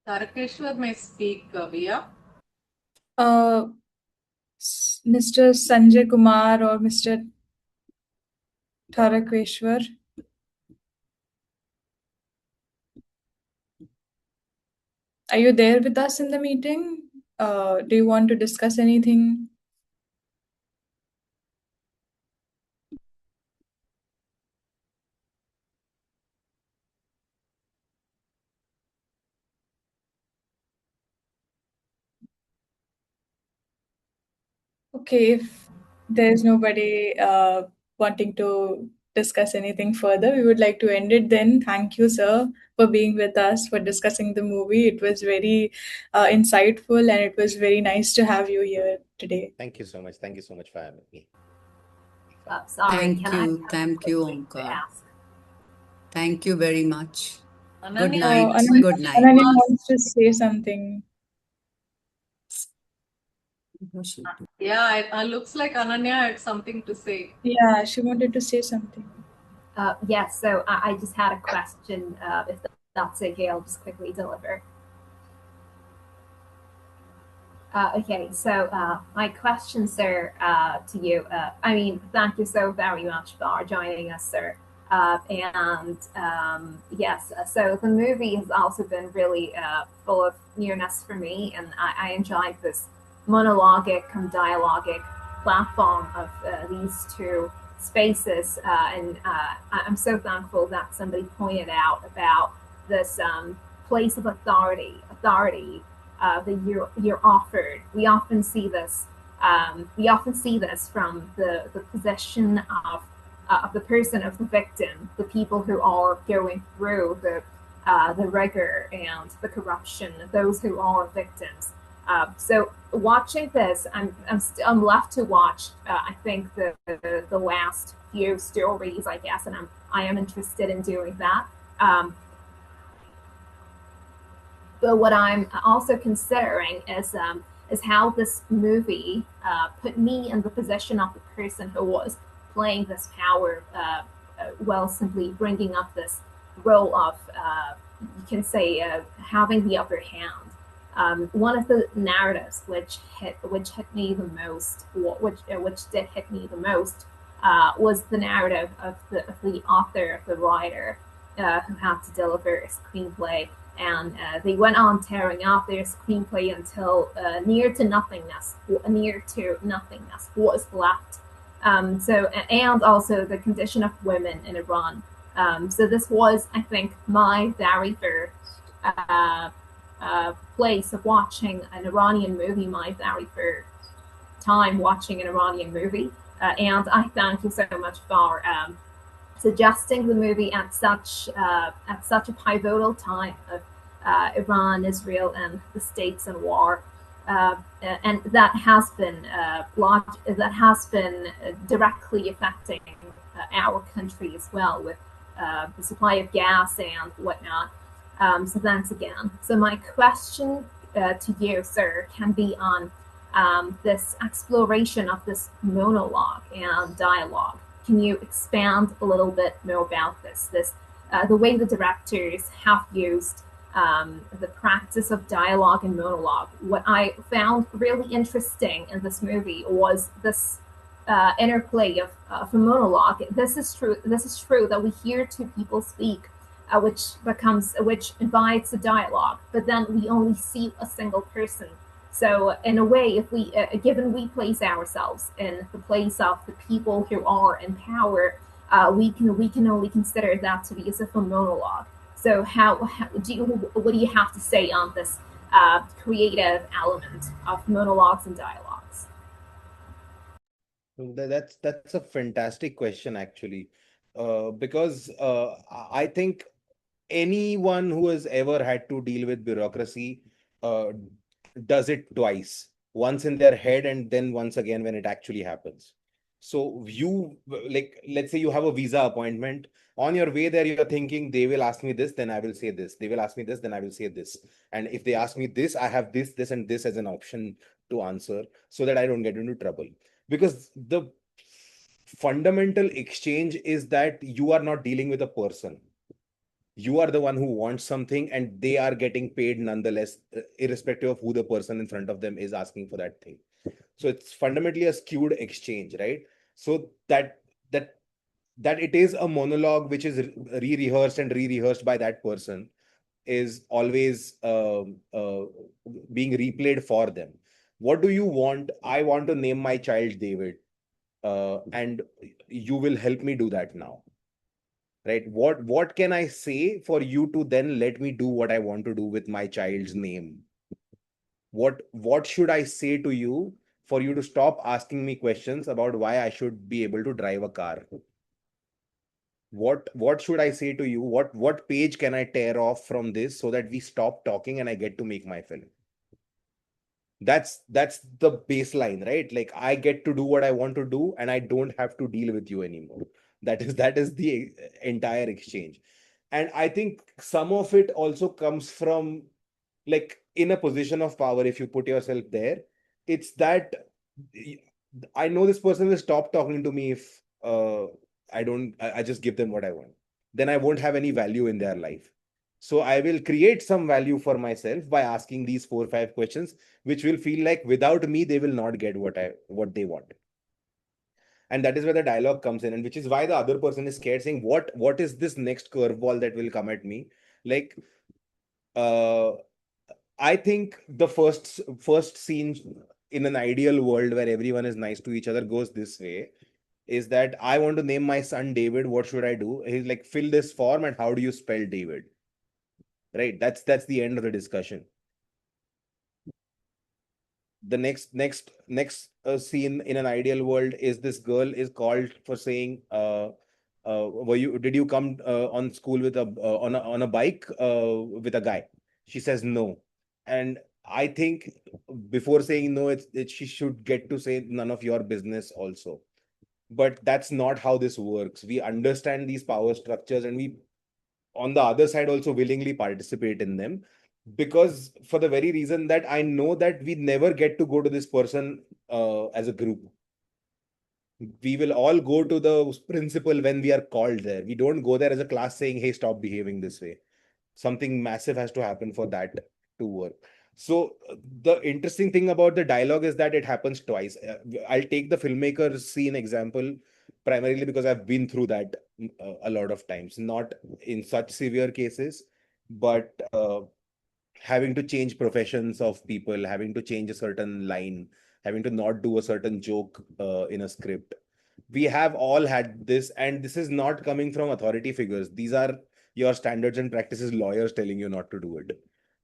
Tarakeshwar may speak, Via. Mr. Sanjay Kumar or Mr. Tarakweshwar. Are you there with us in the meeting? Do you want to discuss anything? Okay, if there's nobody wanting to discuss anything further, we would like to end it then. Thank you, sir, for being with us, for discussing the movie. It was very insightful, and it was very nice to have you here today. Thank you so much. Thank you so much for having me. Thank you, Omkar. Thank you very much. Good Ananya, night. Ananya, Good night. Ananya wants to say something. yeah, it looks like Ananya had something to say. Yeah, she wanted to say something. Yes, so I just had a question. If that's okay, I'll just quickly deliver. Okay, so my question, sir, to you. Thank you so very much for joining us, sir. Yes, so the movie has also been really full of nearness for me, and I enjoyed this monologic and dialogic platform of these two spaces. I'm so thankful that somebody pointed out about this place of authority that you're offered. We often see this. We often see this from the position of the person, of the victim, the people who are going through the rigor and the corruption, those who are victims. So watching this, I'm left to watch. I think the last few stories, I guess, and I am interested in doing that. But what I'm also considering is how this movie put me in the position of the person who was playing this power, while simply bringing up this role of, you can say, having the upper hand. One of the narratives which hit me the most, which did hit me the most, was the narrative of the author, of the writer, who had to deliver a screenplay, and they went on tearing out their screenplay until near to nothingness was left. And also the condition of women in Iran. So this was, I think, my very first place of watching an Iranian movie, my very first time watching an Iranian movie. And I thank you so much for suggesting the movie at such a pivotal time of Iran, Israel, and the states in war, and that has been directly affecting our country as well, with the supply of gas and whatnot. So thanks again. So my question to you, sir, can be on this exploration of this monologue and dialogue. Can you expand a little bit more about this? The way the directors have used the practice of dialogue and monologue. What I found really interesting in this movie was this interplay of a monologue. This is true that we hear two people speak, which invites a dialogue, but then we only see a single person. So in a way, if we given we place ourselves in the place of the people who are in power, we can only consider that to be as if a monologue. So what do you have to say on this creative element of monologues and dialogues? That's a fantastic question, actually, because I think anyone who has ever had to deal with bureaucracy uh, does it twice, once in their head and then once again when it actually happens. So like, let's say you have a visa appointment. On your way there, you're thinking, they will ask me this, then I will say this. They will ask me this, then I will say this. And if they ask me this, I have this, and this as an option to answer so that I don't get into trouble. Because the fundamental exchange is that you are not dealing with a person. You are the one who wants something, and they are getting paid nonetheless, irrespective of who the person in front of them is asking for that thing. So it's fundamentally a skewed exchange, right? So that it is a monologue which is re-rehearsed and re-rehearsed by that person is always being replayed for them. What do you want? I want to name my child David, and you will help me do that now, right? What can I say for you to then let me do what I want to do with my child's name? What should I say to you for you to stop asking me questions about why I should be able to drive a car? What should I say to you? What page can I tear off from this so that we stop talking and I get to make my film? That's the baseline, right? Like, I get to do what I want to do and I don't have to deal with you anymore. That is the entire exchange. And I think some of it also comes from, like, in a position of power, if you put yourself there, it's that I know this person will stop talking to me if I just give them what I want. Then I won't have any value in their life. So I will create some value for myself by asking these 4 or 5 questions, which will feel like without me, they will not get what they want. And that is where the dialogue comes in, and which is why the other person is scared, saying, what is this next curveball that will come at me? Like, uh I think the first scene in an ideal world where everyone is nice to each other goes this way, is that I want to name my son David. What should I do? He's like, fill this form, and how do you spell David? Right? That's the end of the discussion. The next scene in an ideal world is this girl is called for saying, did you come on school with on a bike with a guy? She says no. And I think before saying no, she should get to say none of your business also. But that's not how this works. We understand these power structures, and we, on the other side, also willingly participate in them, because for the very reason that I know that we never get to go to this person as a group. We will all go to the principal when we are called there. We don't go there as a class saying, hey, stop behaving this way. Something massive has to happen for that to work. So the interesting thing about the dialogue is that it happens twice. I'll take the filmmaker's scene example primarily because I've been through that a lot of times, not in such severe cases, but having to change professions of people, having to change a certain line, having to not do a certain joke in a script. We have all had this, and this is not coming from authority figures. These are your standards and practices lawyers telling you not to do it,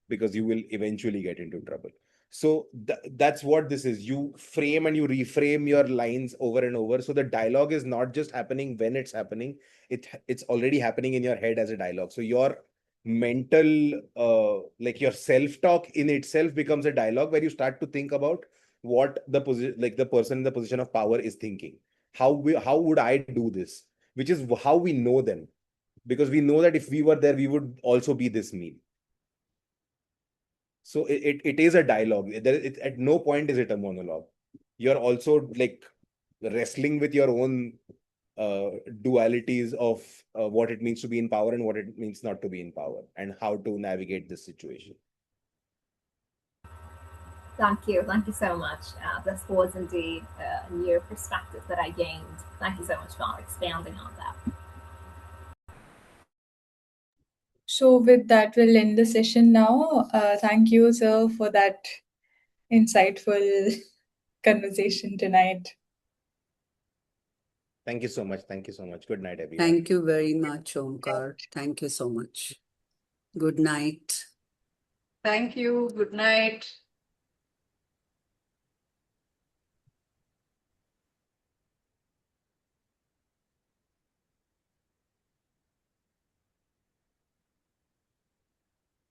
because you will eventually get into trouble. So that's what this is. You frame and you reframe your lines over and over. So the dialogue is not just happening when it's happening, it's already happening in your head as a dialogue. So your mental like your self-talk in itself becomes a dialogue where you start to think about what the position, like the person in the position of power is thinking. How would I do this? Which is how we know them, because we know that if we were there, we would also be this mean. So it is a dialogue. At no point is it a monologue. You're also like wrestling with your own dualities of what it means to be in power and what it means not to be in power, and how to navigate this situation. Thank you so much. This was indeed a new perspective that I gained. Thank you so much for expanding on that. So with that, we'll end the session now. Thank you, sir, for that insightful conversation tonight. Thank you so much. Thank you so much. Good night, everyone. Thank you very much, Omkar. Thank you so much. Good night. Thank you. Good night.